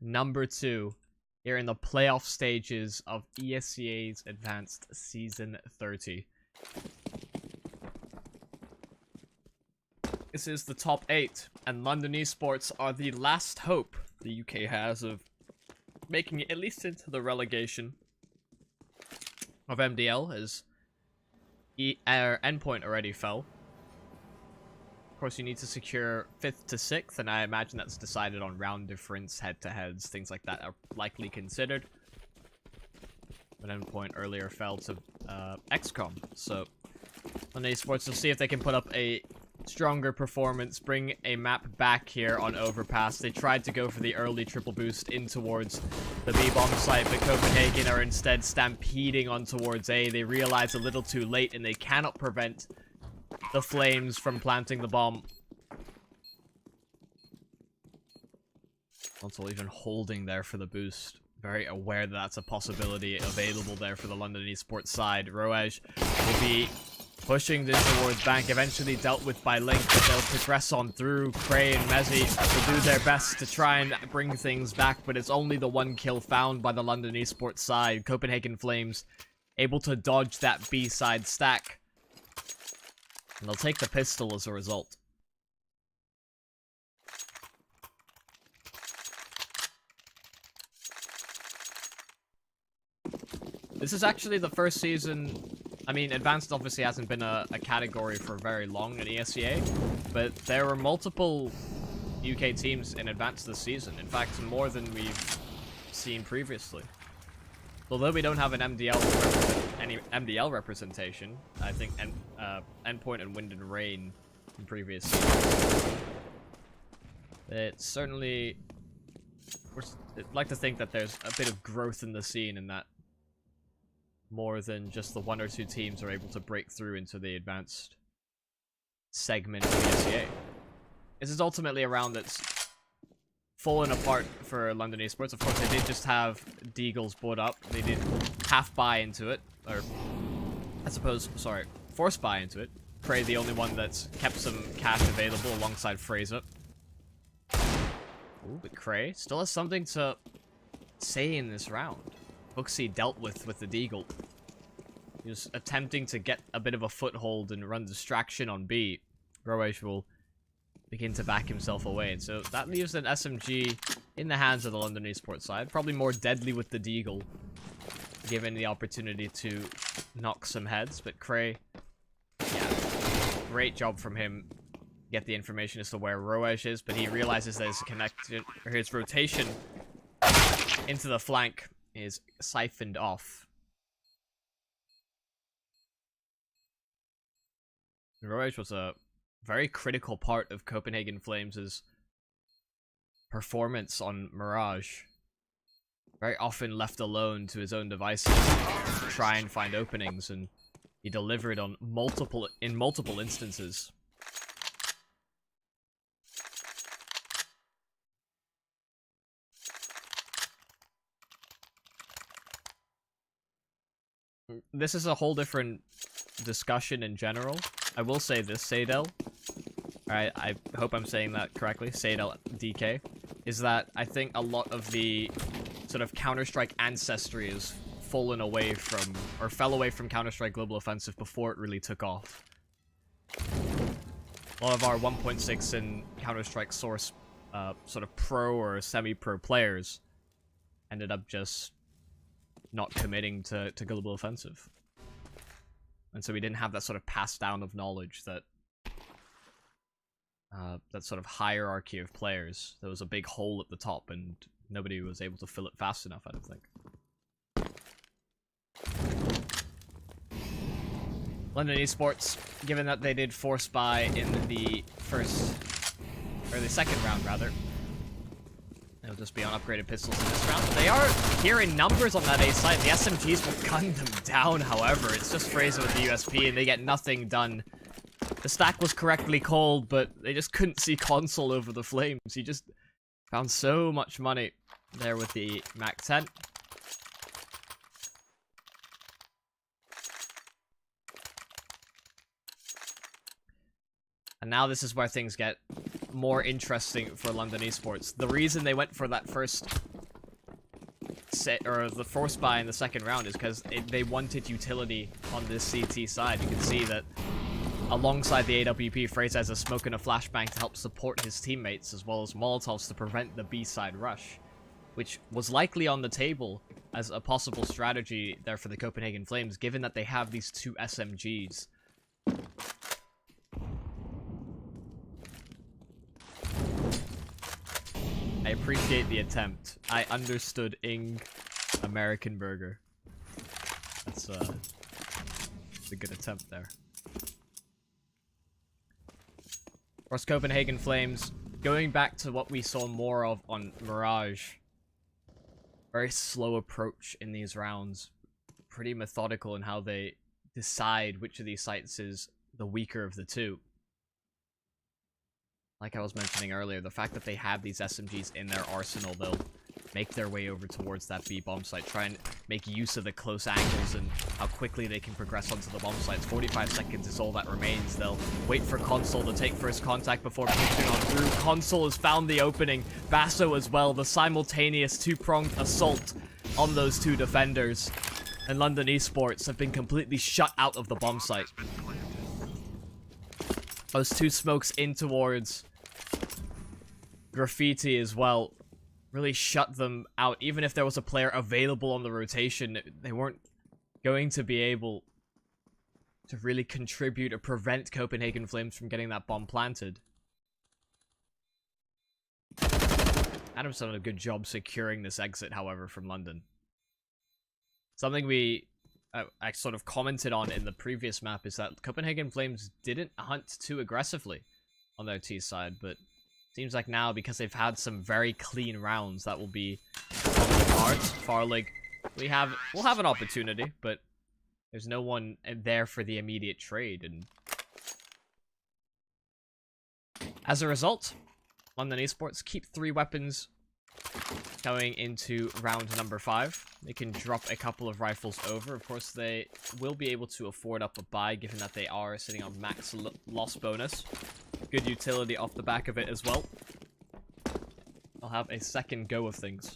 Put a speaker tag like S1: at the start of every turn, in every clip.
S1: number 2 here in the playoff stages of ESEA's Advanced Season 30. This is the top 8, and London eSports are the last hope the UK has of making it at least into the relegation of MDL, as Endpoint already fell. Of course, you need to secure 5th to 6th, and I imagine that's decided on round difference, head-to-heads, things like that are likely considered. But Endpoint earlier fell to XCOM, so London eSports will see if they can put up a stronger performance, bring a map back here on Overpass. They tried to go for the early triple boost in towards the B-bomb site, but Copenhagen are instead stampeding on towards A. They realize a little too late, and they cannot prevent the Flames from planting the bomb. Also even holding there for the boost. Very aware that that's a possibility available there for the London eSports side. Roege will be pushing this towards bank, eventually dealt with by Link, but they'll progress on through. Cray and Mezzi will do their best to try and bring things back, but it's only the 1 kill found by the London eSports side. Copenhagen Flames able to dodge that B side stack, and they'll take the pistol as a result. This is actually the first season. I mean, Advanced obviously hasn't been a category for very long in ESEA, but there were multiple UK teams in Advanced this season. In fact, more than we've seen previously. Although we don't have an any MDL representation, I think Endpoint and Wind and Rain in previous seasons. It's certainly, I'd like to think that there's a bit of growth in the scene, and that more than just the 1 or 2 teams are able to break through into the advanced segment of the ESEA. This is ultimately a round that's fallen apart for London eSports. Of course, they did just have Deagle's board up. They did half buy into it, or I suppose, sorry, force buy into it. Cray the only one that's kept some cash available alongside Fraser. Ooh, but Cray still has something to say in this round. Booksy dealt with the Deagle. He was attempting to get a bit of a foothold and run distraction on B. Roege will begin to back himself away, and so that leaves an SMG in the hands of the London eSports side. Probably more deadly with the Deagle, given the opportunity to knock some heads. But Cray, yeah, great job from him. Get the information as to where Roege is, but he realizes that his connection, or his rotation into the flank is siphoned off. Roege was a very critical part of Copenhagen Flames' performance on Mirage. Very often left alone to his own devices to try and find openings, and he delivered on multiple instances. This is a whole different discussion in general. I will say this, Sadel, alright, I hope I'm saying that correctly, Sadel DK, is that I think a lot of the sort of Counter-Strike ancestry has fallen away from, or fell away from Counter-Strike Global Offensive before it really took off. A lot of our 1.6 and Counter-Strike Source sort of pro or semi-pro players ended up just not committing to Global Offensive. And so we didn't have that sort of pass down of knowledge, that that sort of hierarchy of players. There was a big hole at the top, and nobody was able to fill it fast enough, I don't think. London eSports, given that they did force buy in the second round rather, they'll just be on upgraded pistols in this round. They are here in numbers on that A site. The SMGs will gun them down, however. It's just Fraser with the USP, and they get nothing done. The stack was correctly called, but they just couldn't see console over the Flames. He just found so much money there with the MAC-10. And now this is where things get more interesting for London eSports. The reason they went for that first set, or the force buy in the second round, is because they wanted utility on this CT side. You can see that alongside the AWP, FaZe has a smoke and a flashbang to help support his teammates, as well as Molotovs to prevent the B side rush, which was likely on the table as a possible strategy there for the Copenhagen Flames, given that they have these 2 SMGs. I appreciate the attempt. I understood American Burger. That's a good attempt there. Of course, Copenhagen Flames, going back to what we saw more of on Mirage. Very slow approach in these rounds. Pretty methodical in how they decide which of these sites is the weaker of the two. Like I was mentioning earlier, the fact that they have these SMGs in their arsenal, they'll make their way over towards that B bomb site, try and make use of the close angles and how quickly they can progress onto the bomb sites. 45 seconds is all that remains. They'll wait for Console to take first contact before pushing on through. Console has found the opening. Basso as well. The simultaneous two-pronged assault on those 2 defenders. And London eSports have been completely shut out of the bomb site. Those 2 smokes in towards Graffiti as well really shut them out. Even if there was a player available on the rotation, they weren't going to be able to really contribute or prevent Copenhagen Flames from getting that bomb planted. Adam's done a good job securing this exit, however, from London. Something I sort of commented on in the previous map is that Copenhagen Flames didn't hunt too aggressively on their T side, but seems like now, because they've had some very clean rounds, that will be on the cards. Farlig, we'll have an opportunity, but there's no one there for the immediate trade, and as a result, London eSports keep 3 weapons going into round number 5. They can drop a couple of rifles over. Of course, they will be able to afford up a buy, given that they are sitting on max loss bonus. Good utility off the back of it as well. I'll have a second go of things.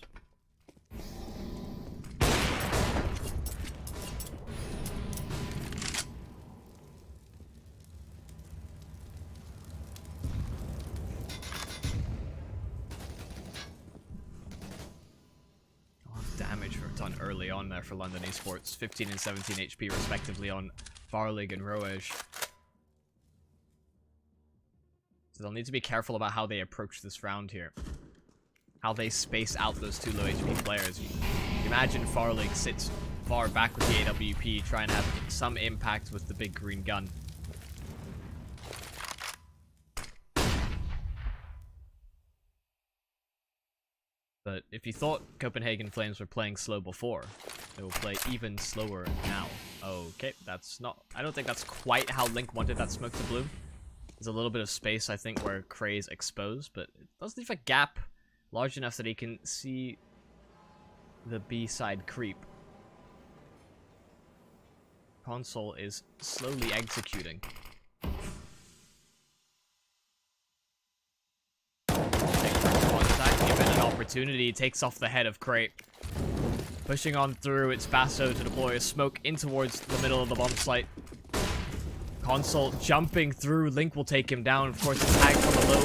S1: Damage done early on there for London eSports. 15 and 17 HP respectively on Farlig and Roej. So they'll need to be careful about how they approach this round here. How they space out those 2 low HP players. You imagine Farlig sits far back with the AWP, trying to have some impact with the big green gun. But if you thought Copenhagen Flames were playing slow before, they will play even slower now. Okay, that's not... I don't think that's quite how Link wanted that smoke to bloom. There's a little bit of space, I think, where Kray's exposed, but it does leave a gap large enough that he can see the B side creep. Console is slowly executing. Given an opportunity, takes off the head of Kray. Pushing on through, it's Basso to deploy a smoke in towards the middle of the bomb site. Console jumping through, Link will take him down. Of course, it's tagged from a low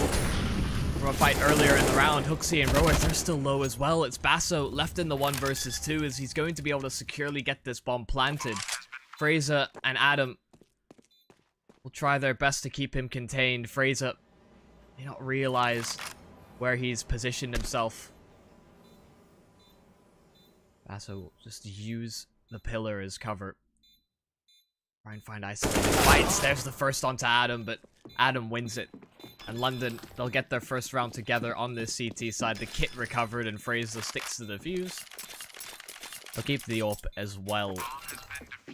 S1: from a fight earlier in the round. Hooksy and Roej, they're still low as well. It's Basso left in the 1 versus 2 as he's going to be able to securely get this bomb planted. Fraser and Adam will try their best to keep him contained. Fraser may not realize where he's positioned himself. Basso will just use the pillar as cover. Try and find isolated fights. There's the first onto Adam, but Adam wins it. And London, they'll get their first round together on this CT side. The kit recovered and Fraser sticks to the fuse. They'll keep the AWP as well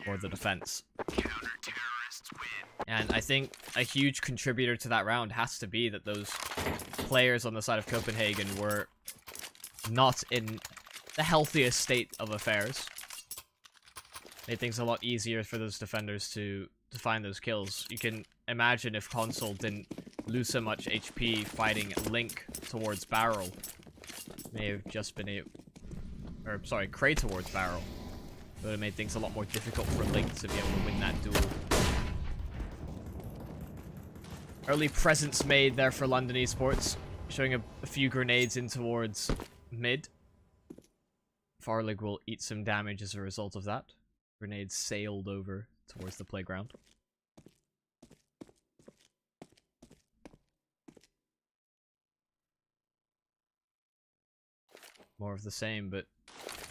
S1: for the defense. And I think a huge contributor to that round has to be that those players on the side of Copenhagen were not in the healthiest state of affairs. Made things a lot easier for those defenders to find those kills. You can imagine if Console didn't lose so much HP fighting Link towards Barrel. May have just been a... Or, sorry, Cray towards Barrel. Would have made things a lot more difficult for Link to be able to win that duel. Early presence made there for London Esports. Showing a few grenades in towards mid. Farlig will eat some damage as a result of that. Grenades sailed over towards the playground. More of the same, but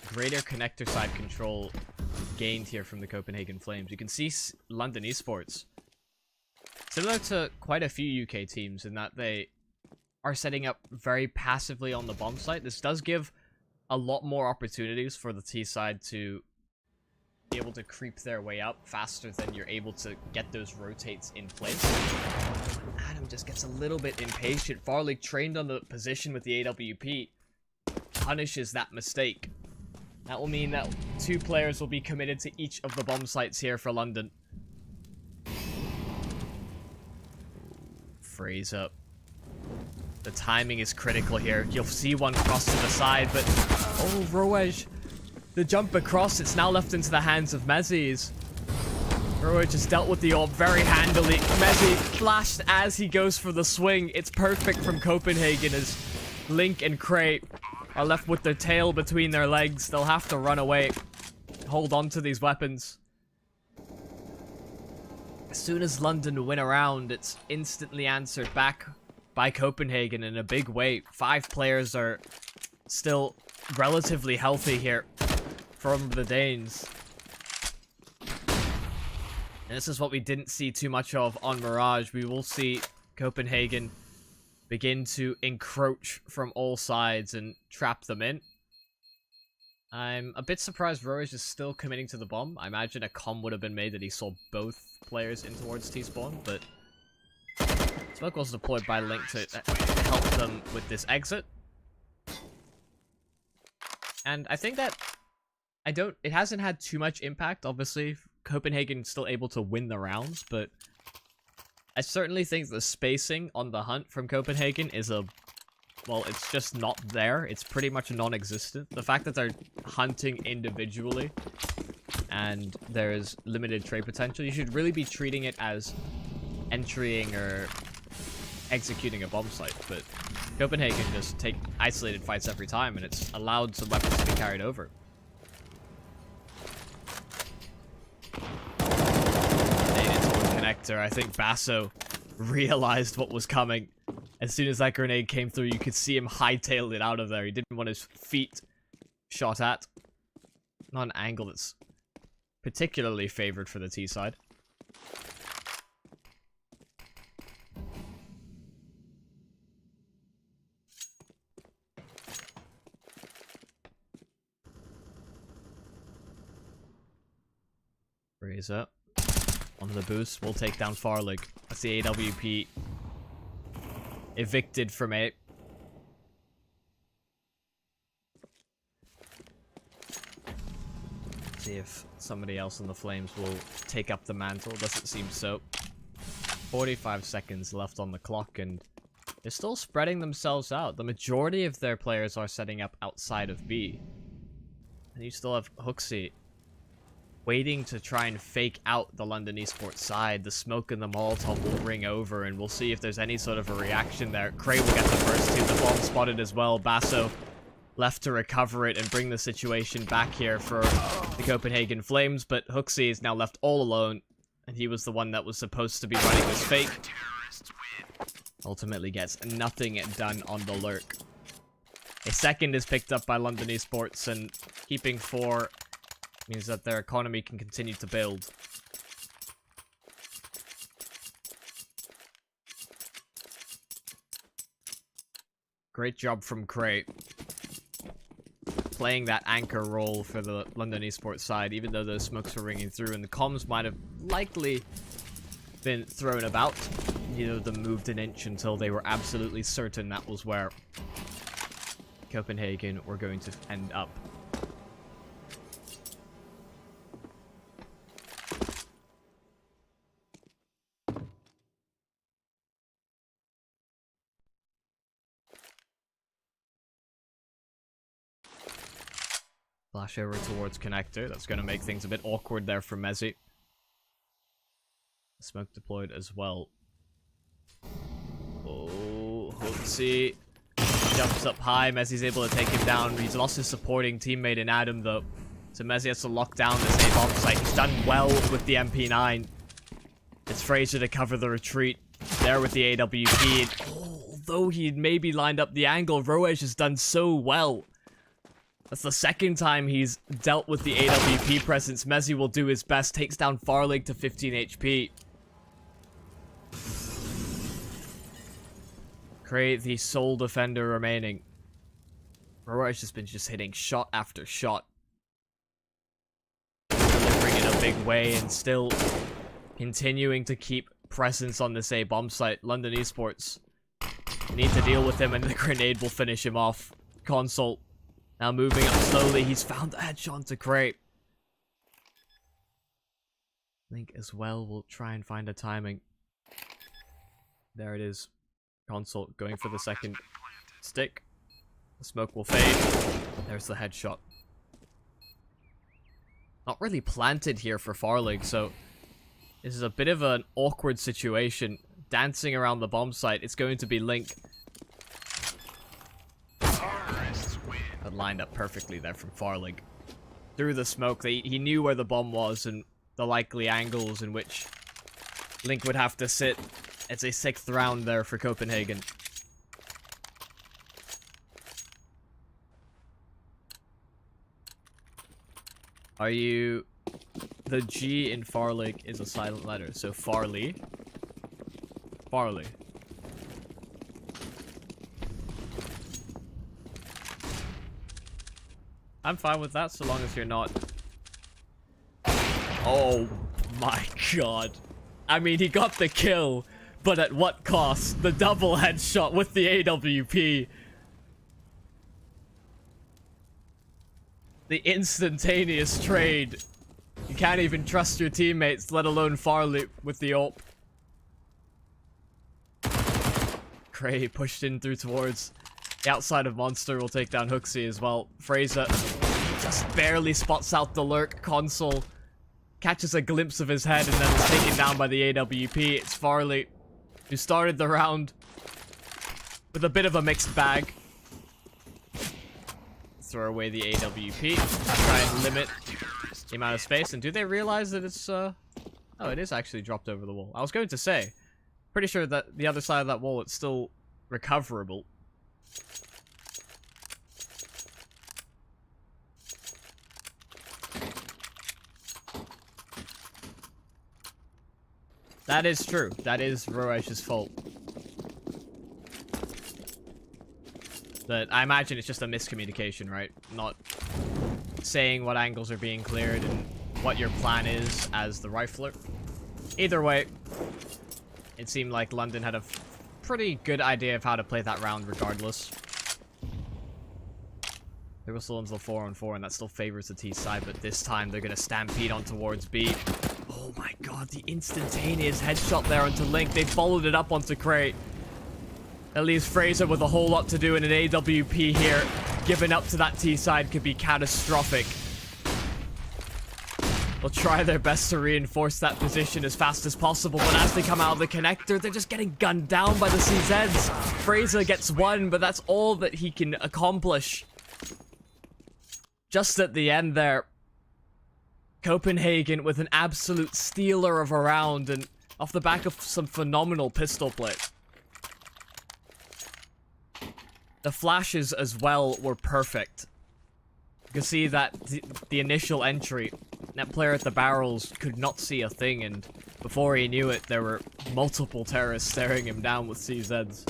S1: greater connector side control gained here from the Copenhagen Flames. You can see London Esports, similar to quite a few UK teams in that they are setting up very passively on the bomb site. This does give a lot more opportunities for the T side to be able to creep their way up faster than you're able to get those rotates in place. Adam just gets a little bit impatient. Farlig, trained on the position with the AWP, punishes that mistake. That will mean that 2 players will be committed to each of the bomb sites here for London. Freeze up. The timing is critical here. You'll see one cross to the side, but... Oh, Roej. The jump across, it's now left into the hands of Mezzies. Roej has dealt with the orb very handily. Mezzi flashed as he goes for the swing. It's perfect from Copenhagen as Link and Cray are left with their tail between their legs. They'll have to run away. Hold on to these weapons. As soon as London win a round, it's instantly answered back by Copenhagen in a big way. 5 players are still relatively healthy here from the Danes. And this is what we didn't see too much of on Mirage. We will see Copenhagen begin to encroach from all sides and trap them in. I'm a bit surprised Roej is still committing to the bomb. I imagine a comm would have been made that he saw both players in towards T-spawn, but smoke was deployed by Link to help them with this exit. And I think that it hasn't had too much impact, obviously. Copenhagen's still able to win the rounds, but I certainly think the spacing on the hunt from Copenhagen is well, it's just not there. It's pretty much non-existent. The fact that they're hunting individually and there's limited trade potential, you should really be treating it as entering or executing a bomb site. But Copenhagen just take isolated fights every time, and it's allowed some weapons to be carried over. Connector. I think Basso realized what was coming. As soon as that grenade came through, you could see him hightail it out of there. He didn't want his feet shot at. Not an angle that's particularly favored for the T side. Raise up. On the boost, we'll take down Farlig. That's the AWP evicted from A. See if somebody else in the Flames will take up the mantle. Doesn't seem so. 45 seconds left on the clock, and they're still spreading themselves out. The majority of their players are setting up outside of B. And you still have Hooksy waiting to try and fake out the London Esports side. The smoke and the Molotov will ring over, and we'll see if there's any sort of a reaction there. Cray will get the first two. The bomb spotted as well. Basso left to recover it and bring the situation back here for the Copenhagen Flames, but Hooksy is now left all alone, and he was the one that was supposed to be running this fake. Ultimately gets nothing done on the lurk. A second is picked up by London Esports, and keeping 4 means that their economy can continue to build. Great job from Cray. Playing that anchor role for the London Esports side, even though those smokes were ringing through, and the comms might have likely been thrown about. Neither of them moved an inch until they were absolutely certain that was where Copenhagen were going to end up. Flash over towards connector. That's going to make things a bit awkward there for Mezzi. Smoke deployed as well. Oh, Hootsie jumps up high. Mezzi's able to take him down. He's lost his supporting teammate in Adam, though. So Mezzi has to lock down this A-bomb site. He's done well with the MP9. It's Fraser to cover the retreat. There with the AWP. Although he'd maybe lined up the angle, Roesh has done so well. That's the second time he's dealt with the AWP presence. Mezzi will do his best. Takes down Farlig to 15 HP. Create the sole defender remaining. Roesh has been just hitting shot after shot. Delivering in a big way and still continuing to keep presence on this A-bomb site. London eSports need to deal with him, and the grenade will finish him off. Console now moving up slowly. He's found the headshot to Cray. Link as well will try and find a timing. There it is. Console going for the second stick. The smoke will fade. There's the headshot. Not really planted here for Farlig, so this is a bit of an awkward situation. Dancing around the bomb site, it's going to be Link. But lined up perfectly there from Farlig. Through the smoke, he knew where the bomb was and the likely angles in which Link would have to sit. It's a 6th round there for Copenhagen. Are you... The G in Farlig is a silent letter, so Farley. Farley. I'm fine with that, so long as you're not... Oh my god. I mean, he got the kill, but at what cost? The double headshot with the AWP. The instantaneous trade. You can't even trust your teammates, let alone Farley with the ult. Cray pushed in through towards the outside of Monster. Will take down Hootsie as well. Fraser just barely spots out the lurk. Console catches a glimpse of his head and then is taken down by the AWP. It's Farley who started the round with a bit of a mixed bag. Throw away the AWP. Try and limit the amount of space. And do they realize that it's, Oh, it is actually dropped over the wall. I was going to say, pretty sure that the other side of that wall, it's still recoverable. That is true. That is Roesh's fault. But I imagine it's just a miscommunication, right? Not saying what angles are being cleared and what your plan is as the rifler. Either way, it seemed like London had a pretty good idea of how to play that round regardless. They were still into the 4-on-4, and that still favors the T side, but this time they're going to stampede on towards B. Oh my god, the instantaneous headshot there onto Link. They followed it up onto Cray. That leaves Fraser with a whole lot to do in an AWP here. Giving up to that T side could be catastrophic. They'll try their best to reinforce that position as fast as possible, but as they come out of the connector, they're just getting gunned down by the CZs. Fraser gets one, but that's all that he can accomplish. Just at the end there, Copenhagen with an absolute stealer of a round, and off the back of some phenomenal pistol play. The flashes as well were perfect. You can see that the initial entry, that player at the barrels could not see a thing, and before he knew it, there were multiple terrorists staring him down with CZs.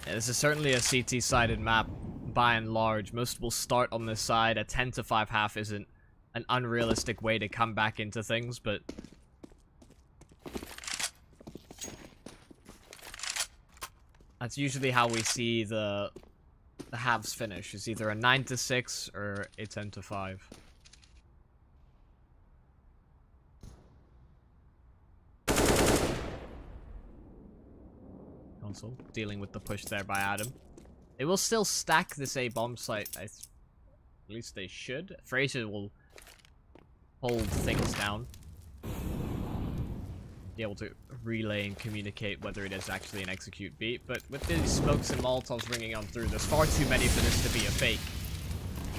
S1: Yeah, this is certainly a CT-sided map, by and large. Most will start on this side. A 10-to-5 half isn't an unrealistic way to come back into things, but that's usually how we see the halves finish. It's either a 9-to-6 or a 10-to-5. Console, dealing with the push there by Adam. They will still stack this A bomb site. At least they should. Fraser will hold things down. Be able to relay and communicate whether it is actually an execute beat. But with these smokes and molotovs ringing on through, there's far too many for this to be a fake.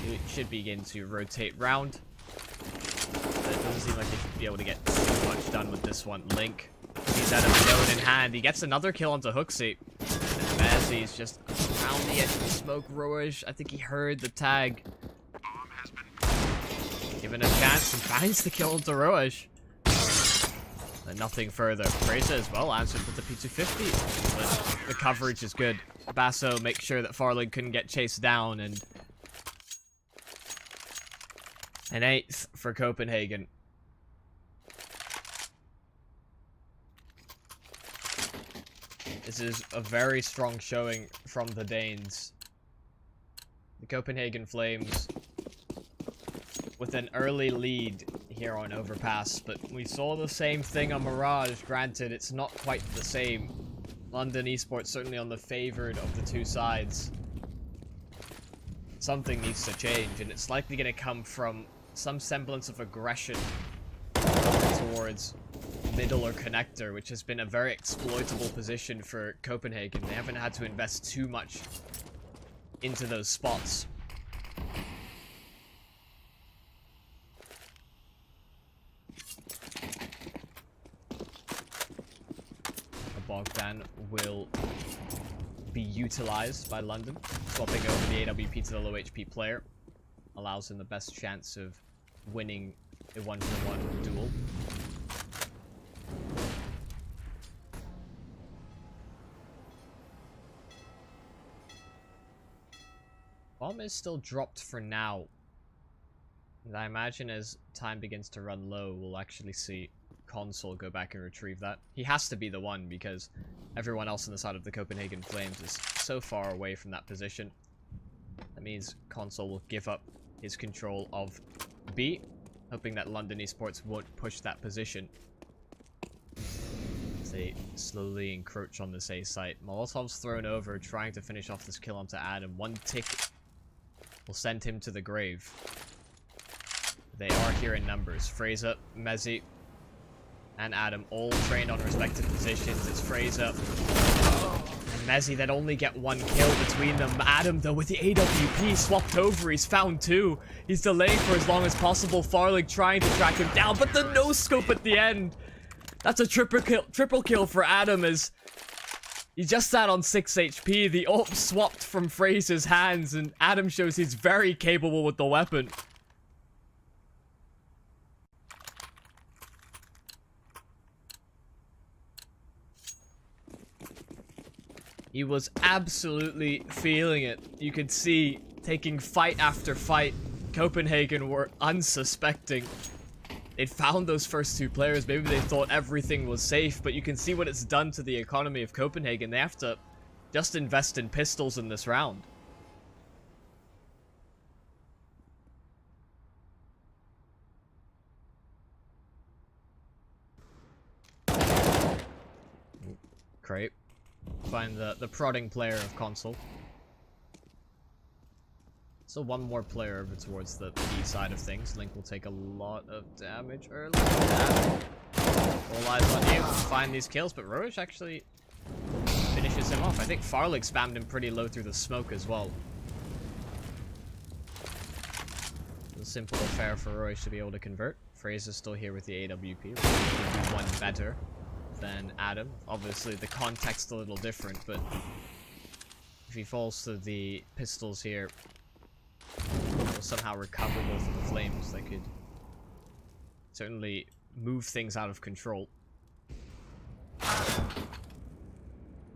S1: It should begin to rotate round. But it doesn't seem like they should be able to get too much done with this one. Link, he's out of zone in hand. He gets another kill onto Hooksy. And Mazzy's just around the edge of the smoke. Rouge, I think he heard the tag. Given a chance and finds the kill onto Rouge. And nothing further. Fraser as well answered with the P250. But the coverage is good. Basso makes sure that Farlig couldn't get chased down, and an 8th for Copenhagen. This is a very strong showing from the Danes. The Copenhagen Flames with an early lead here on Overpass, but we saw the same thing on Mirage. Granted, it's not quite the same. London eSports certainly on the favored of the two sides. Something needs to change, and it's likely going to come from some semblance of aggression towards middle or connector, which has been a very exploitable position for Copenhagen. They haven't had to invest too much into those spots. Bogdan will be utilized by London, swapping over the AWP to the low HP player. Allows him the best chance of winning a 1-for-1 duel. Bomb is still dropped for now. And I imagine as time begins to run low, we'll actually see Console go back and retrieve that. He has to be the one because everyone else on the side of the Copenhagen Flames is so far away from that position. That means Console will give up his control of B, hoping that London eSports won't push that position. As they slowly encroach on this A site. Molotov's thrown over, trying to finish off this kill onto Adam. One tick will send him to the grave. They are here in numbers. Fraser, Mezzi, and Adam all trained on respective positions. It's Fraser and Mezzi that only get one kill between them. Adam, though, with the AWP swapped over, he's found two. He's delaying for as long as possible. Farlig trying to track him down, but the no-scope at the end. That's a triple kill for Adam as he just sat on 6 HP. The ult swapped from Fraser's hands, and Adam shows he's very capable with the weapon. He was absolutely feeling it. You could see, taking fight after fight, Copenhagen were unsuspecting. They'd found those first two players. Maybe they thought everything was safe, but you can see what it's done to the economy of Copenhagen. They have to just invest in pistols in this round. Great. Find the prodding player of Console. So one more player over towards the B side of things. Link will take a lot of damage early. All eyes on you. Find these kills, but Rouge actually finishes him off. I think Farlig spammed him pretty low through the smoke as well. A simple affair for Rouge to be able to convert. Fraser's still here with the AWP. Will do one better than Adam. Obviously, the context's a little different, but if he falls to the pistols here, or somehow recoverable from the Flames, they could certainly move things out of control.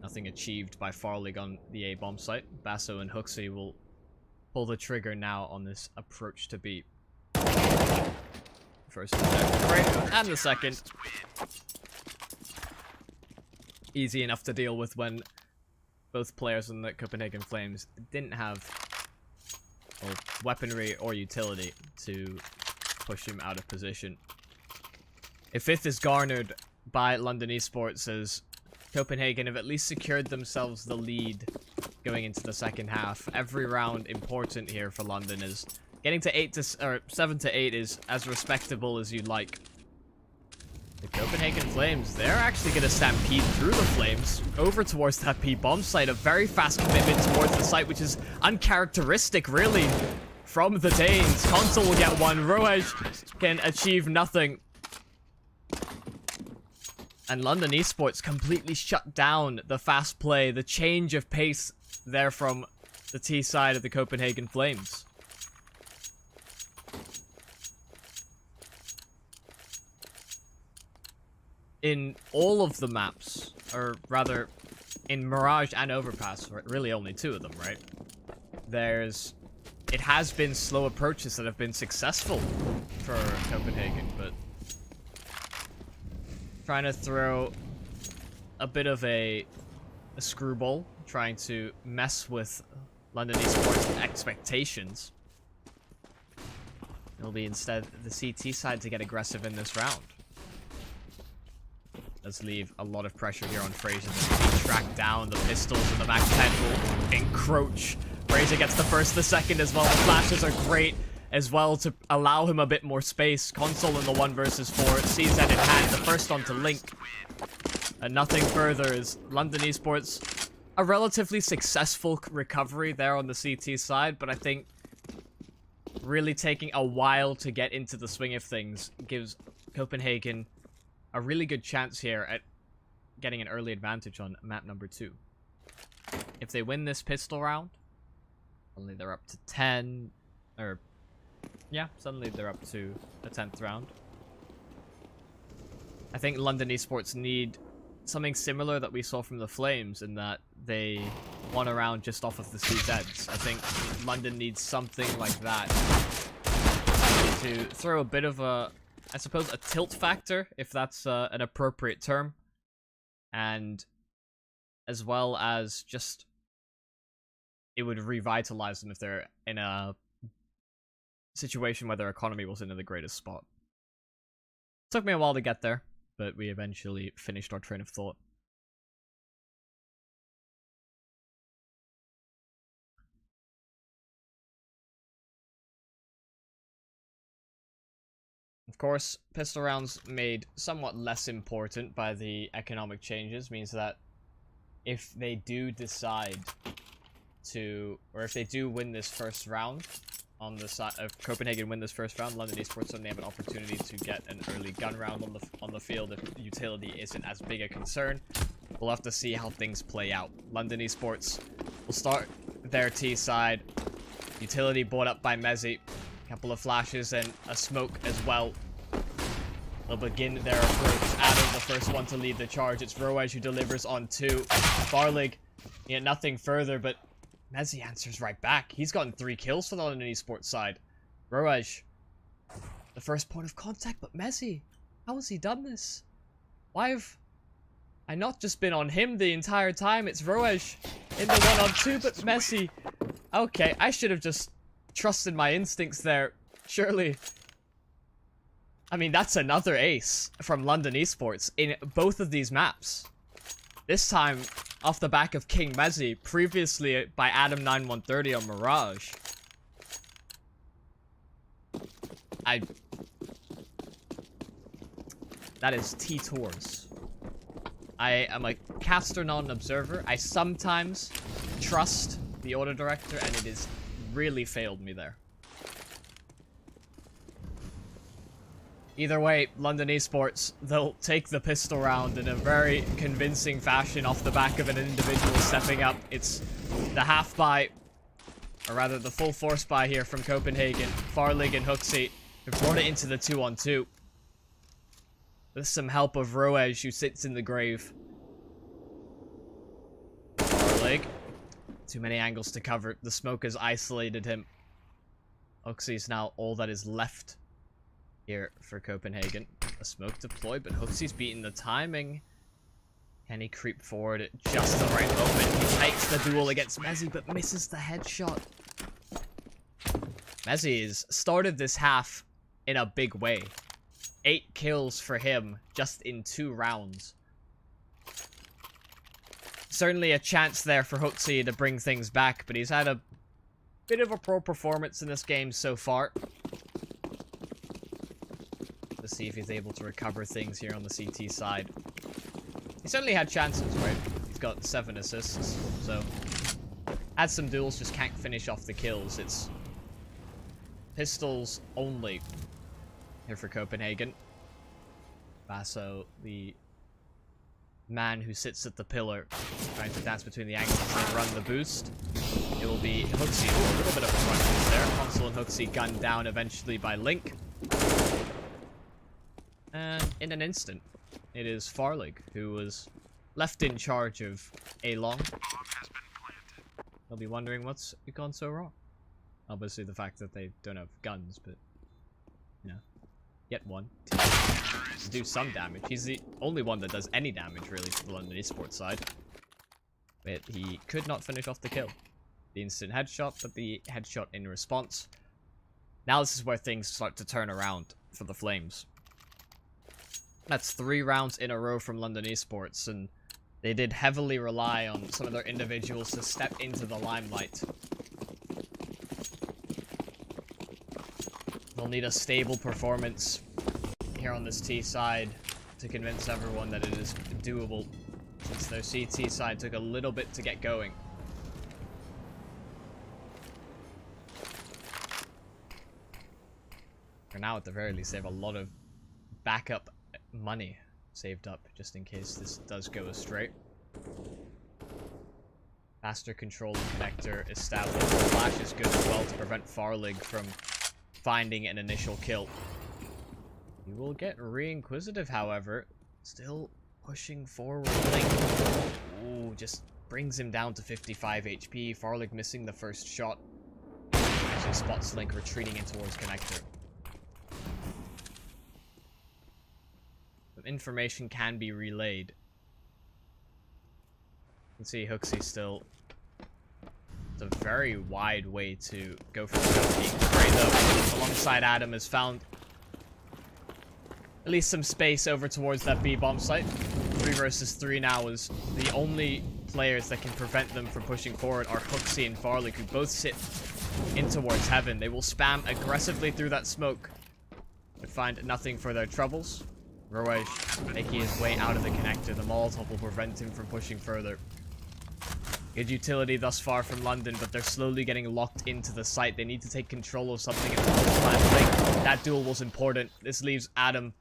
S1: Nothing achieved by Farlig on the A bomb site. Basso and Hooksy will pull the trigger now on this approach to B. First and the second. Easy enough to deal with when both players in the Copenhagen Flames didn't have weaponry or utility to push him out of position. A fifth is garnered by London eSports as Copenhagen have at least secured themselves the lead going into the second half. Every round important here for London, is getting to 7 to 8 is as respectable as you'd like. The Copenhagen Flames, they're actually going to stampede through the Flames over towards that P-bomb site. A very fast commitment towards the site, which is uncharacteristic, really, from the Danes. Console will get one. Roej can achieve nothing. And London eSports completely shut down the fast play, the change of pace there from the T side of the Copenhagen Flames. In all of the maps, or rather, in Mirage and Overpass, really only 2 of them, right? It has been slow approaches that have been successful for Copenhagen, but trying to throw a bit of a screwball, trying to mess with London eSports expectations. It'll be instead the CT side to get aggressive in this round. Does leave a lot of pressure here on Fraser to track down the pistols, and the Mac 10 will encroach. Fraser gets the first, the second as well. The flashes are great as well to allow him a bit more space. Console in the 1 versus 4. CZ in hand, the first onto Link. And nothing further is London eSports. A relatively successful recovery there on the CT side, but I think really taking a while to get into the swing of things gives Copenhagen a really good chance here at getting an early advantage on map number 2. If they win this pistol round, suddenly they're up to 10, or yeah, suddenly they're up to a 10th round. I think London eSports need something similar that we saw from the Flames, in that they won a round just off of the CZs. I think London needs something like that to throw a bit of a, I suppose, a tilt factor, if that's an appropriate term. And as well as just, it would revitalize them if they're in a situation where their economy wasn't in the greatest spot. Took me a while to get there, but we eventually finished our train of thought. Of course, pistol rounds made somewhat less important by the economic changes means that if they do decide to, or if they do win this first round, on the side of Copenhagen win this first round, London eSports only have an opportunity to get an early gun round on the field if utility isn't as big a concern. We'll have to see how things play out. London eSports will start their T side. Utility bought up by Mezzi. Couple of flashes and a smoke as well. They'll begin their approach. Adam, the first one to lead the charge. It's Roej who delivers on 2. Farlig, yet nothing further, but Mezzi answers right back. He's gotten 3 kills for the London eSports side. Roej, the first point of contact, but Mezzi, how has he done this? Why have I not just been on him the entire time? It's Roej in the 1-on-2, but Mezzi. Okay, I should have just trusted my instincts there. Surely. I mean, that's another ace from London eSports in both of these maps. This time off the back of King Mezzi, previously by Adam 9130 on Mirage. That is T-Tours. I am a caster, not an observer. I sometimes trust the auto director, and it is really failed me there. Either way, London eSports, they'll take the pistol round in a very convincing fashion off the back of an individual stepping up. It's the half buy, or rather the full force buy here from Copenhagen. Farlig and Hooksy have brought it into the 2-on-2. With some help of Roej, who sits in the grave. Farlig. Too many angles to cover. The smoke has isolated him. Hooksy is now all that is left here for Copenhagen. A smoke deployed, but Hooksy's beaten the timing. Can he creep forward at just the right moment? He takes the duel against Mezzi, but misses the headshot. Mezzi has started this half in a big way. 8 kills for him just in 2 rounds. Certainly a chance there for Hooksy to bring things back, but he's had a bit of a poor performance in this game so far. Let's see if he's able to recover things here on the CT side. He certainly had chances, right? He's got 7 assists, so had some duels, just can't finish off the kills. It's pistols only here for Copenhagen. Basso, the man who sits at the pillar, trying to dance between the angles and run the boost. It will be Hooksy. Ooh, a little bit of a run there. Console and Hooksy gunned down eventually by Link. And in an instant, it is Farlig who was left in charge of A-Long. They'll be wondering what's gone so wrong. Obviously the fact that they don't have guns, but, you know, yet one to do some damage. He's the only one that does any damage, really, for the London eSports side. But he could not finish off the kill. The instant headshot, but the headshot in response. Now this is where things start to turn around for the Flames. That's 3 rounds in a row from London eSports, and they did heavily rely on some of their individuals to step into the limelight. They'll need a stable performance here on this T side to convince everyone that it is doable, since their CT side took a little bit to get going. For now, at the very least, they have a lot of backup money saved up, just in case this does go astray. Faster control and connector established. The flash is good as well to prevent Farlig from finding an initial kill. He will get re-inquisitive, however. Still pushing forward. Link. Ooh, just brings him down to 55 HP. Farlig missing the first shot. Actually spots Link retreating in towards connector. Some information can be relayed. You can see Hooksy still. It's a very wide way to go for the Gray, though, alongside Adam, has found at least some space over towards that B bomb site. 3 versus 3 now is the only players that can prevent them from pushing forward are Hooksy and Farlig, who both sit in towards heaven. They will spam aggressively through that smoke, but find nothing for their troubles. Roej making his way out of the connector. The Molotov will prevent him from pushing further. Good utility thus far from London, but they're slowly getting locked into the site. They need to take control of something. That duel was important. This leaves Adam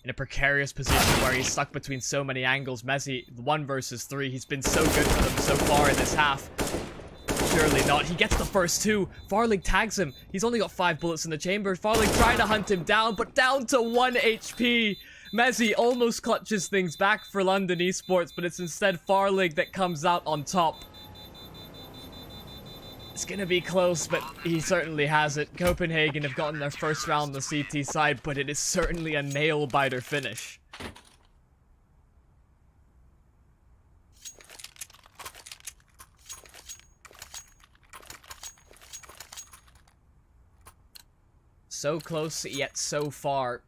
S1: in a precarious position where he's stuck between so many angles. Messi, 1 versus 3. He's been so good for them so far in this half. Surely not. He gets the first 2. Farlig tags him. He's only got 5 bullets in the chamber. Farlig trying to hunt him down, but down to 1 HP. Messi almost clutches things back for London eSports, but it's instead Farlig that comes out on top. It's gonna be close, but he certainly has it. Copenhagen have gotten their first round on the CT side, but it is certainly a nail-biter finish. So close, yet so far.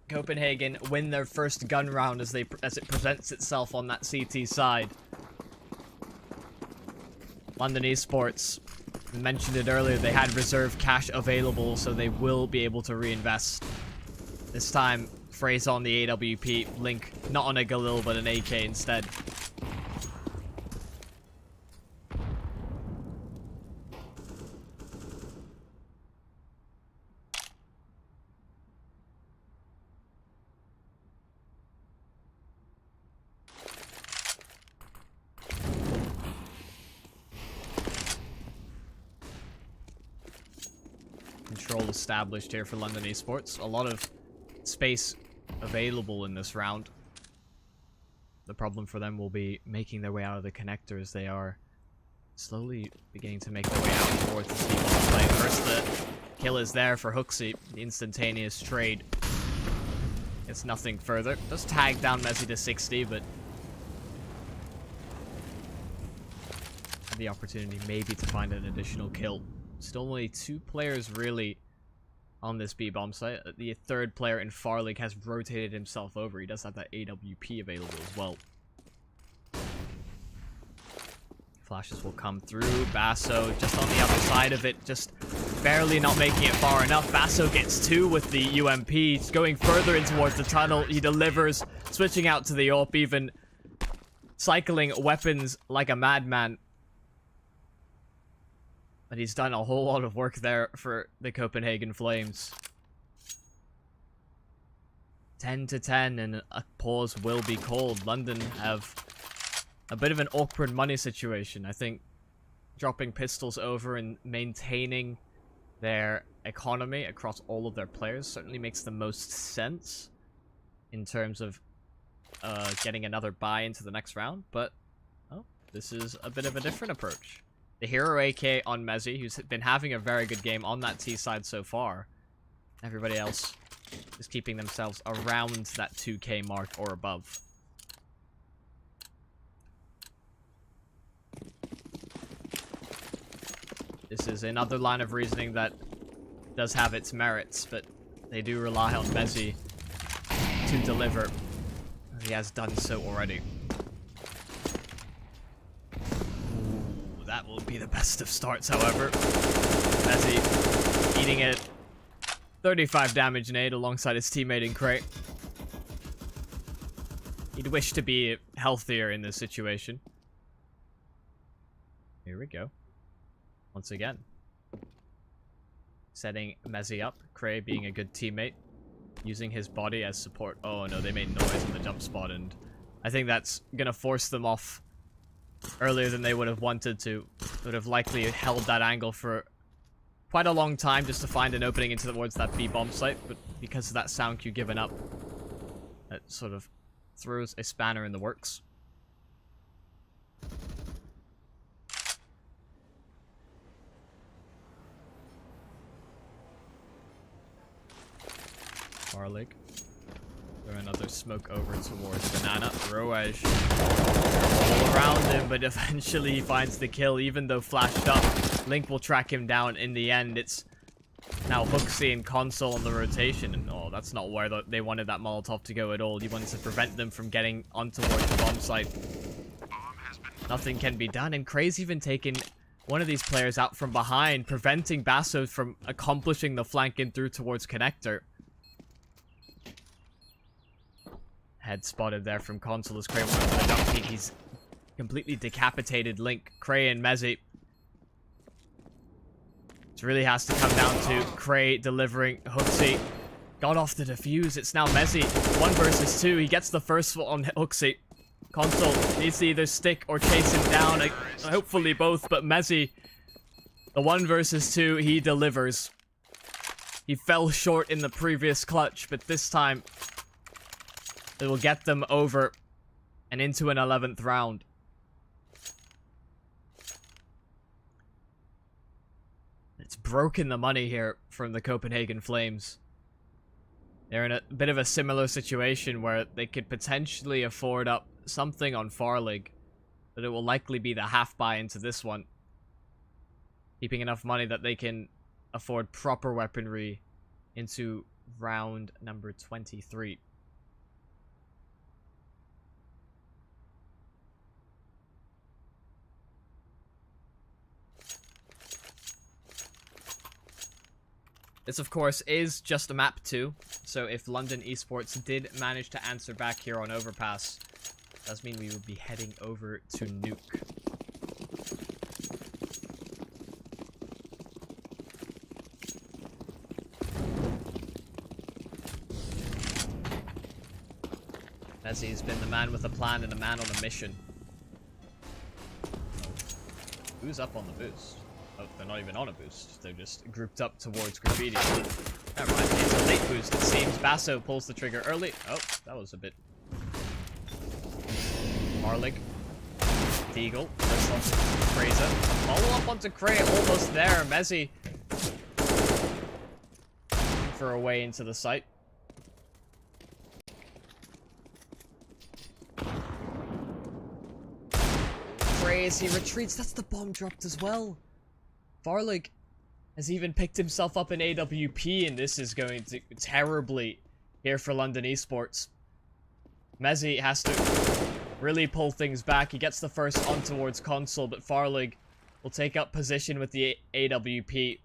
S1: Copenhagen win their first gun round as it presents itself on that CT side. London eSports, I mentioned it earlier, they had reserve cash available, so they will be able to reinvest. This time, Fraser on the AWP, Link not on a Galil but an AK instead. Control established here for London eSports. A lot of space available in this round. The problem for them will be making their way out of the connector as they are slowly beginning to make their way out towards the speed of play. First, the kill is there for Hooksy. The instantaneous trade. It's nothing further. Does tag down Messi to 60, but the opportunity maybe to find an additional kill. Still only 2 players really on this B-bomb site. The 3rd player in Farlig has rotated himself over. He does have that AWP available as well. Flashes will come through. Basso just on the other side of it, just barely not making it far enough. Basso gets 2 with the UMP. He's going further in towards the tunnel. He delivers, switching out to the AWP, even cycling weapons like a madman. But he's done a whole lot of work there for the Copenhagen Flames. 10-10, and a pause will be called. London have a bit of an awkward money situation. I think dropping pistols over and maintaining their economy across all of their players certainly makes the most sense in terms of getting another buy into the next round. But this is a bit of a different approach. The hero AK on Mezzi, who's been having a very good game on that T side so far. Everybody else is keeping themselves around that 2K mark or above. This is another line of reasoning that does have its merits, but they do rely on Mezzi to deliver. He has done so already. Ooh, that will be the best of starts, however. Mezzi eating it. 35 damage nade alongside his teammate in crate. He'd wish to be healthier in this situation. Here we go. Once again. Setting Mezzi up. Cray being a good teammate. Using his body as support. Oh no, they made noise in the jump spot, and I think that's gonna force them off earlier than they would have wanted to. Would have likely held that angle for quite a long time just to find an opening towards that B bomb site, but because of that sound cue given up, that sort of throws a spanner in the works. Farlig. Throw another smoke over towards Banana. Roaj all around him, but eventually he finds the kill, even though flashed up. Link will track him down in the end. It's now Hooksy and Console on the rotation, and oh, that's not where they wanted that Molotov to go at all. You wanted to prevent them from getting on towards the bomb site. Nothing can be done, and Cray's even taken one of these players out from behind, preventing Basso from accomplishing the flank in through towards Connector. Head spotted there from Console as Cray went for the jump peek. He's completely decapitated Link. Cray and Mezzi. It really has to come down to Cray delivering. Hooksy got off the defuse. It's now Mezzi. 1 versus 2. He gets the first one on Hooksy. Console needs to either stick or chase him down. Hopefully both, but Mezzi, the 1 versus 2, he delivers. He fell short in the previous clutch, but this time it will get them over and into an 11th round. It's broken the money here from the Copenhagen Flames. They're in a bit of a similar situation where they could potentially afford up something on Farlig, but it will likely be the half buy into this one. Keeping enough money that they can afford proper weaponry into round number 23. This, of course, is just a map 2, so if London eSports did manage to answer back here on Overpass, does mean we would be heading over to Nuke. Mezzi's been the man with a plan and a man on a mission. Who's up on the boost? Oh, they're not even on a boost. They're just grouped up towards Graffiti. Never mind, it's a late boost, it seems. Basso pulls the trigger early. Oh, that was a bit... Marlig. Deagle. First off Fraser. Follow up onto Cray, almost there. Mezzi. For a way into the site. Cray, as he retreats, that's the bomb dropped as well. Farlig has even picked himself up in AWP, and this is going to terribly here for London eSports. Mezzi has to really pull things back. He gets the first on towards console, but Farlig will take up position with the AWP.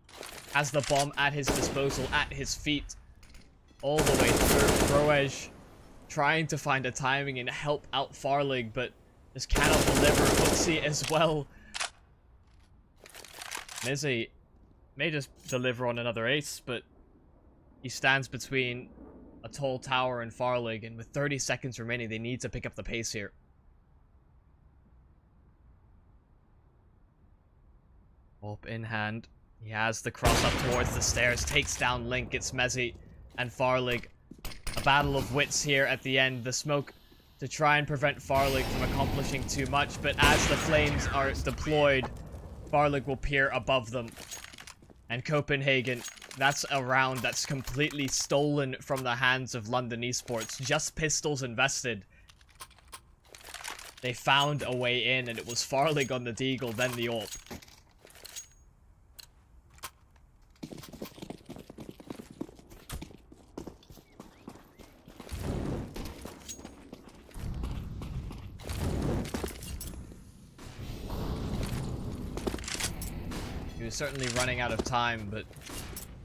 S1: Has the bomb at his disposal, at his feet, all the way through. Roej trying to find a timing and help out Farlig, but just cannot deliver. Utsi as well. Mizzy may just deliver on another ace, but he stands between a tall tower and Farlig, and with 30 seconds remaining, they need to pick up the pace here. Hope in hand. He has the cross up towards the stairs, takes down Link. It's Mezzy and Farlig. A battle of wits here at the end. The smoke to try and prevent Farlig from accomplishing too much, but as the flames are deployed, Farlig will peer above them. And Copenhagen, that's a round that's completely stolen from the hands of London eSports. Just pistols invested. They found a way in, and it was Farlig on the Deagle, then the AWP. He was certainly running out of time, but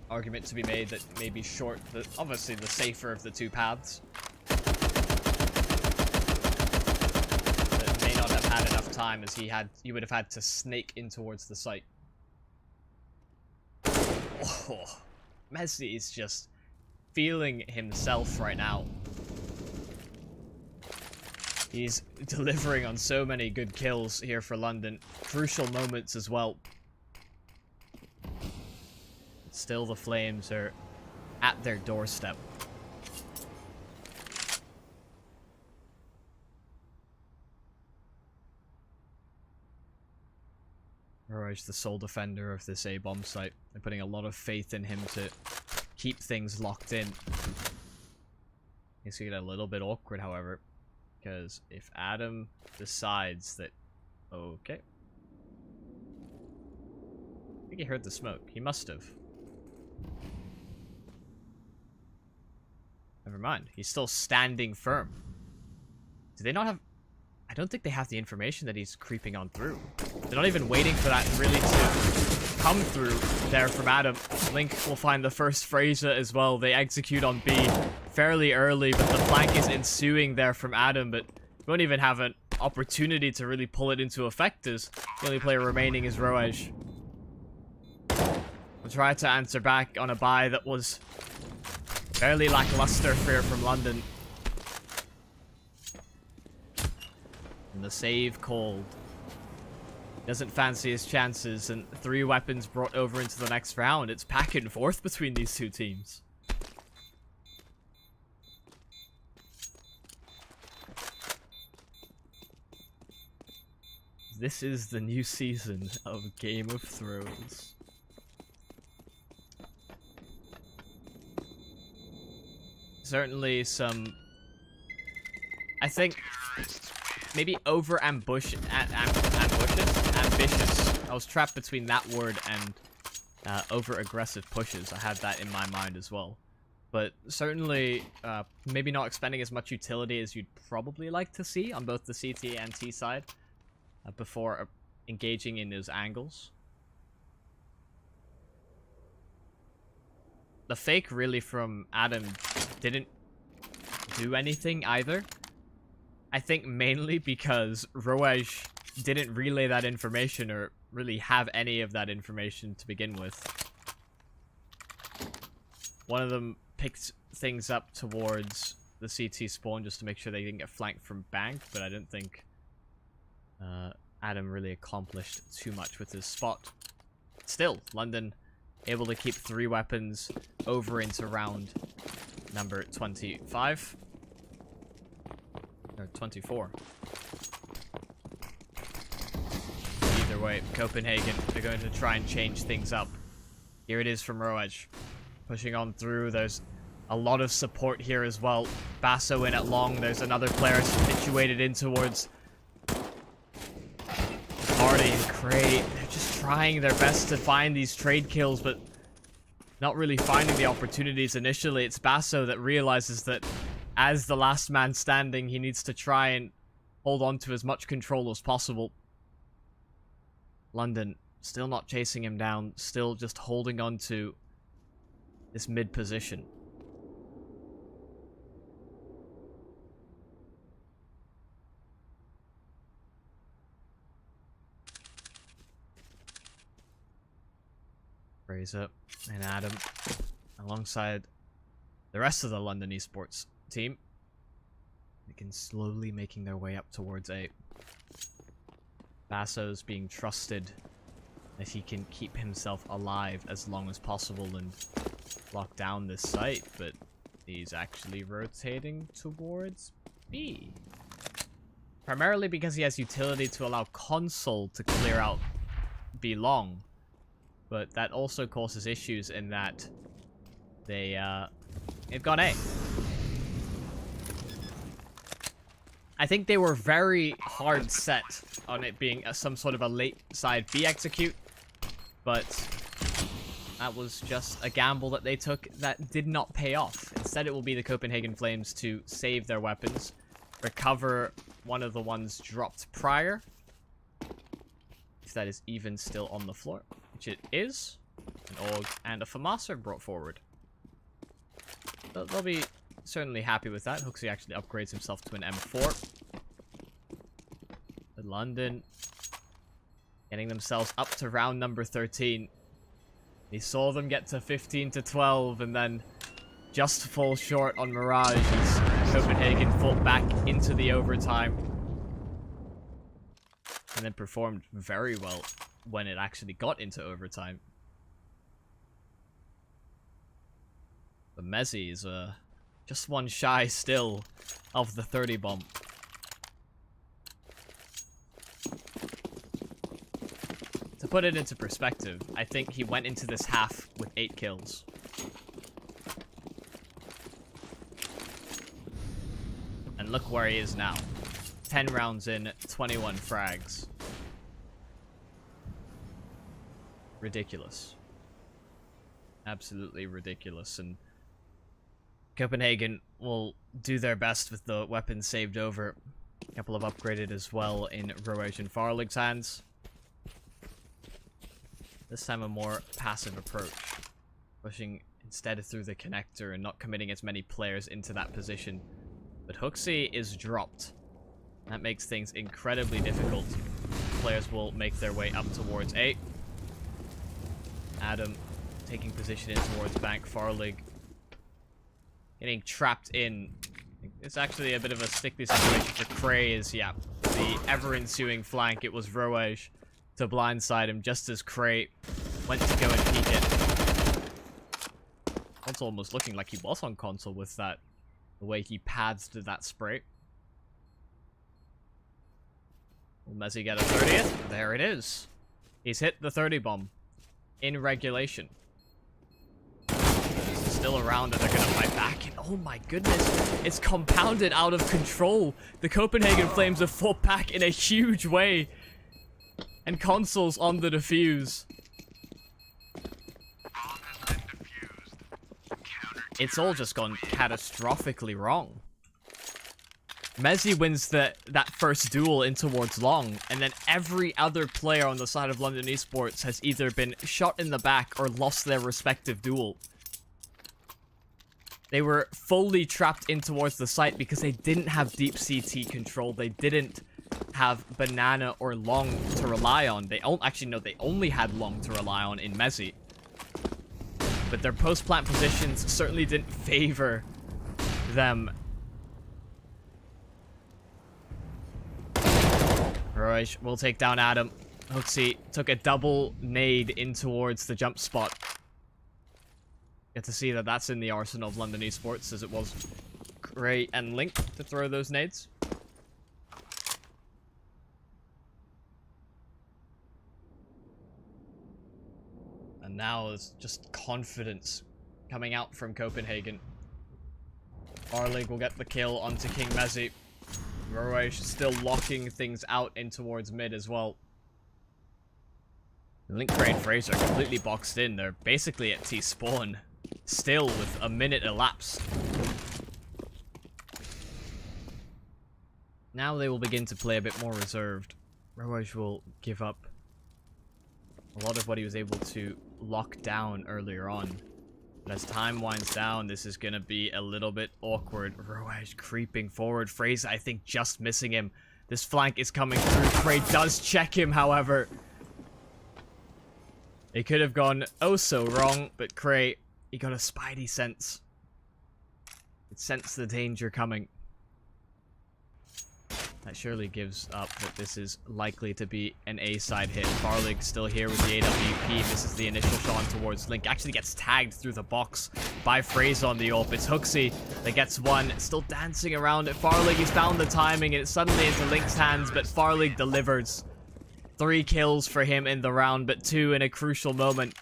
S1: argument to be made that maybe short, obviously the safer of the two paths. That may not have had enough time, as he would have had to snake in towards the site. Oh, Messi is just feeling himself right now. He's delivering on so many good kills here for London. Crucial moments as well. Still, the Flames are at their doorstep. Roej, the sole defender of this A-bomb site. They're putting a lot of faith in him to keep things locked in. It's going to get a little bit awkward, however, because if Adam decides that... Okay. I think he heard the smoke. He must have. Never mind. He's still standing firm. Do they not have... I don't think they have the information that he's creeping on through. They're not even waiting for that really to come through there from Adam. Link will find the first Fraser as well. They execute on B fairly early, but the flank is ensuing there from Adam, but won't even have an opportunity to really pull it into effect, as the only player remaining is Roej. We'll try to answer back on a buy that was fairly lackluster here from London. And the save called. Doesn't fancy his chances, and 3 weapons brought over into the next round. It's back and forth between these two teams. This is the new season of Game of Thrones. Certainly some, I think, maybe ambitious. I was trapped between that word and over-aggressive pushes. I had that in my mind as well. But certainly, maybe not expending as much utility as you'd probably like to see on both the CT and T side before engaging in those angles. The fake really from Adam didn't do anything either. I think mainly because Roej didn't relay that information or really have any of that information to begin with. One of them picked things up towards the CT spawn just to make sure they didn't get flanked from bank, but I don't think Adam really accomplished too much with his spot. Still, London able to keep 3 weapons over into round number 25. Or 24. Either way, Copenhagen are going to try and change things up. Here it is from Roej. Pushing on through. There's a lot of support here as well. Basso in at long. There's another player situated in towards Marty and Cray. They're just trying their best to find these trade kills, but not really finding the opportunities initially. It's Basso that realizes that as the last man standing, he needs to try and hold on to as much control as possible. London still not chasing him down, still just holding on to this mid position. Fraser and Adam alongside the rest of the London eSports team. They can slowly making their way up towards A. Basso's being trusted that he can keep himself alive as long as possible and lock down this site, but he's actually rotating towards B. Primarily because he has utility to allow console to clear out B long. But that also causes issues in that they've gone A. I think they were very hard set on it being some sort of a late side B execute, but that was just a gamble that they took that did not pay off. Instead, it will be the Copenhagen Flames to save their weapons, recover one of the ones dropped prior, if that is even still on the floor, which it is. An AUG and a FAMAS brought forward. They'll be certainly happy with that. Hooksy actually upgrades himself to an M4. But London getting themselves up to round number 13. He saw them get to 15 to 12 and then just fall short on Mirage as Copenhagen fought back into the overtime. And then performed very well when it actually got into overtime. But Mezzi is just one shy still of the 30 bomb. To put it into perspective, I think he went into this half with 8 kills. And look where he is now. 10 rounds in, 21 frags. Ridiculous. Absolutely ridiculous. And Copenhagen will do their best with the weapons saved over. A couple of upgraded as well in Roage and Farlig's hands. This time a more passive approach. Pushing instead through the connector and not committing as many players into that position. But Hooksy is dropped. That makes things incredibly difficult. Players will make their way up towards A. Adam taking position in towards Bank. Farlig getting trapped in. It's actually a bit of a sticky situation for Cray as, yeah, the ever-ensuing flank. It was Roage to blindside him just as Cray went to go and peek it. Console almost looking like he was on console with that, the way he pads to that spray. Will Mezzi get a 30th? There it is. He's hit the 30 bomb in regulation. He's still around and they're gonna fight back. And oh my goodness, it's compounded out of control. The Copenhagen Flames have fought back in a huge way. And Console's on the defuse. It's all just gone catastrophically wrong. Mezzi wins that first duel in towards long, and then every other player on the side of London eSports has either been shot in the back or lost their respective duel. They were fully trapped in towards the site because they didn't have deep CT control. They didn't have banana or long to rely on. They only had long to rely on in Mezzi. But their post-plant positions certainly didn't favor them. Roage will take down Adam. Hooksy took a double nade in towards the jump spot. Get to see that that's in the arsenal of London eSports, as it was Gray and Link to throw those nades. And now it's just confidence coming out from Copenhagen. Farlig will get the kill onto King Mezzi. Roage still locking things out in towards mid as well. Link, Gray, and Fraser are completely boxed in. They're basically at T-spawn. Still with a minute elapsed. Now they will begin to play a bit more reserved. Rouge will give up a lot of what he was able to lock down earlier on. But as time winds down, this is going to be a little bit awkward. Rouge creeping forward. Fraser, I think, just missing him. This flank is coming through. Cray does check him, however. It could have gone oh so wrong, but Cray, he got a spidey sense. It sensed the danger coming. That surely gives up that this is likely to be an A-side hit. Farlig still here with the AWP. Misses the initial shot towards Link. Actually gets tagged through the box by Fraser on the AWP. It's Hooksy that gets one. Still dancing around it. Farlig, he's found the timing and it's suddenly into Link's hands, but Farlig delivers. 3 kills for him in the round, but 2 in a crucial moment,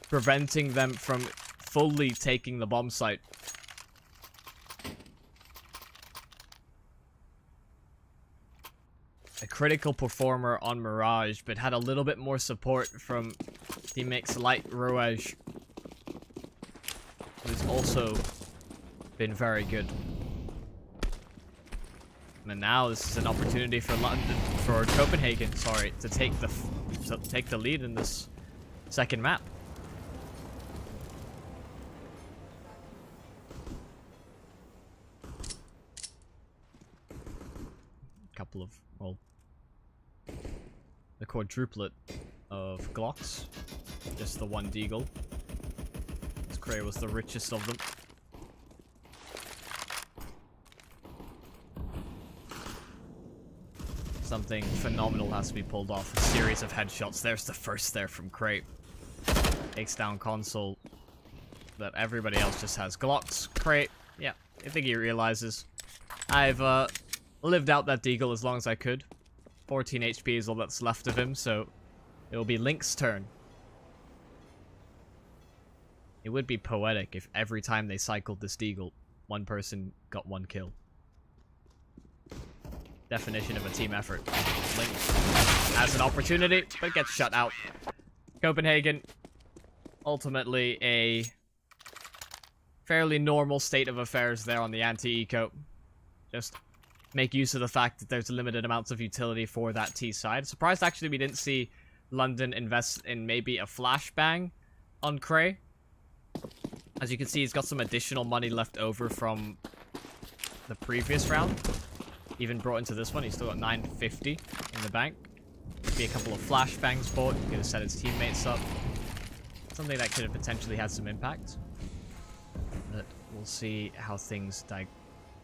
S1: preventing them from fully taking the bomb site. A critical performer on Mirage, but had a little bit more support from teammates like Rouge, who's also been very good. And now this is an opportunity for Copenhagen, to take the lead in this second map. Couple of, well, the quadruplet of Glocks, just the one Deagle. This Cray was the richest of them. Something phenomenal has to be pulled off. A series of headshots. There's the first there from Cray. Takes down Console. That everybody else just has Glocks. Cray, yeah, I think he realizes. I've lived out that Deagle as long as I could. 14 HP is all that's left of him, so it will be Link's turn. It would be poetic if every time they cycled this Deagle, one person got 1 kill. Definition of a team effort. Link has an opportunity, but gets shut out. Copenhagen, ultimately a fairly normal state of affairs there on the anti-eco. Just make use of the fact that there's limited amounts of utility for that T side. Surprised actually we didn't see London invest in maybe a flashbang on Cray. As you can see, he's got some additional money left over from the previous round. Even brought into this one, he's still got 950 in the bank. Maybe a couple of flashbangs bought, could have set his teammates up. Something that could have potentially had some impact. But we'll see how things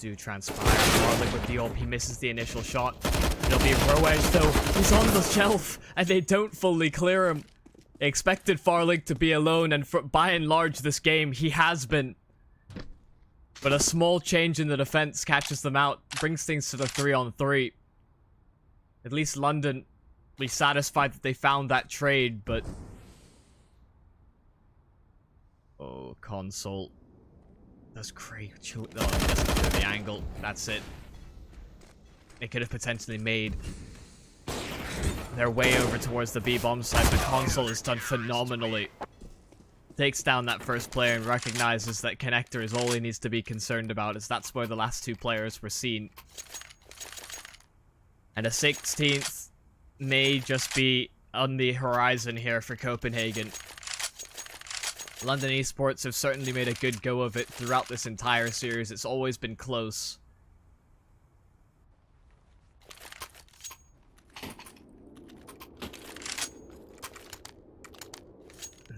S1: do transpire. Farlig with the AWP, he misses the initial shot. It'll be Rouge though. He's on the shelf, and they don't fully clear him. They expected Farlig to be alone, and by and large this game, he has been. But a small change in the defense catches them out, brings things to the 3-on-3. At least London will be satisfied that they found that trade, but... Oh, Console. That's Cray. Oh, he doesn't clear the angle. That's it. They could have potentially made their way over towards the B-bomb site, but Console has done phenomenally. Takes down that first player and recognizes that Connector is all he needs to be concerned about, as that's where the last 2 players were seen. And a 16th may just be on the horizon here for Copenhagen. London eSports have certainly made a good go of it throughout this entire series. It's always been close.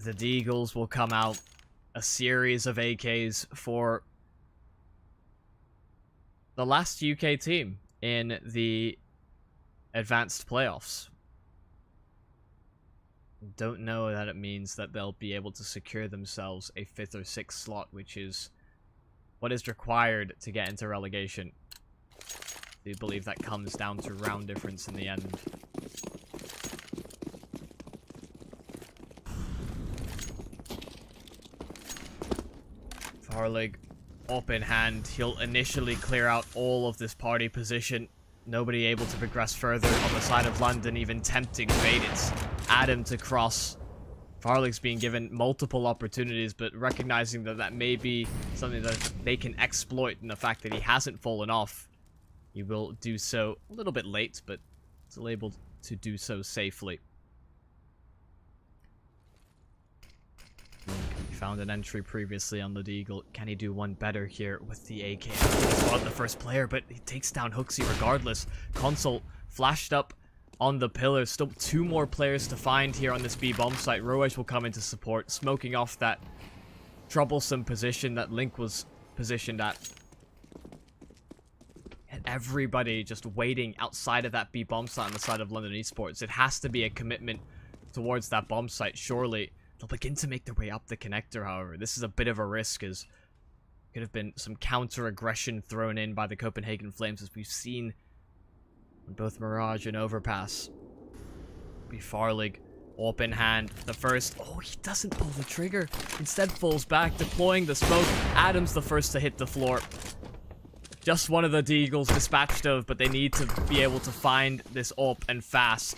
S1: The Deagles will come out. A series of AKs for the last UK team in the advanced playoffs. Don't know that it means that they'll be able to secure themselves a 5th or 6th slot, which is what is required to get into relegation. I believe that comes down to round difference in the end. Farlig up in hand. He'll initially clear out all of this party position. Nobody able to progress further on the side of London, even tempting fate. It's Adam to cross. Farlig's being given multiple opportunities, but recognizing that that may be something that they can exploit, and the fact that he hasn't fallen off. He will do so a little bit late, but still able to do so safely. He found an entry previously on the Deagle. Can he do one better here with the AK? He's not the first player, but he takes down Hooksy regardless. Console flashed up on the pillar. Still 2 more players to find here on this B bomb site. Roesh will come into support, smoking off that troublesome position that Link was positioned at. And everybody just waiting outside of that B bomb site on the side of London eSports. It has to be a commitment towards that bomb site, surely. They'll begin to make their way up the connector, however. This is a bit of a risk, as could have been some counter-aggression thrown in by the Copenhagen Flames, as we've seen on both Mirage and Overpass. Be Farlig up in hand. The first... Oh, he doesn't pull the trigger. Instead falls back, deploying the smoke. Adam's the first to hit the floor. Just one of the Deagles dispatched of, but they need to be able to find this AWP and fast.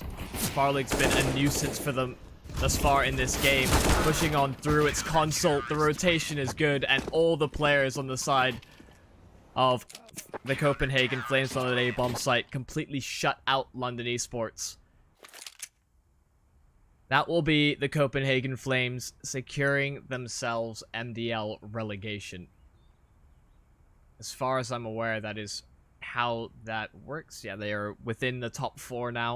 S1: Farlig's been a nuisance for them thus far in this game. Pushing on through its console. The rotation is good, and all the players on the side of the Copenhagen Flames on the A bomb site completely shut out London eSports. That will be the Copenhagen Flames securing themselves MDL relegation. As far as I'm aware, that is how that works. Yeah, they are within the top 4 now.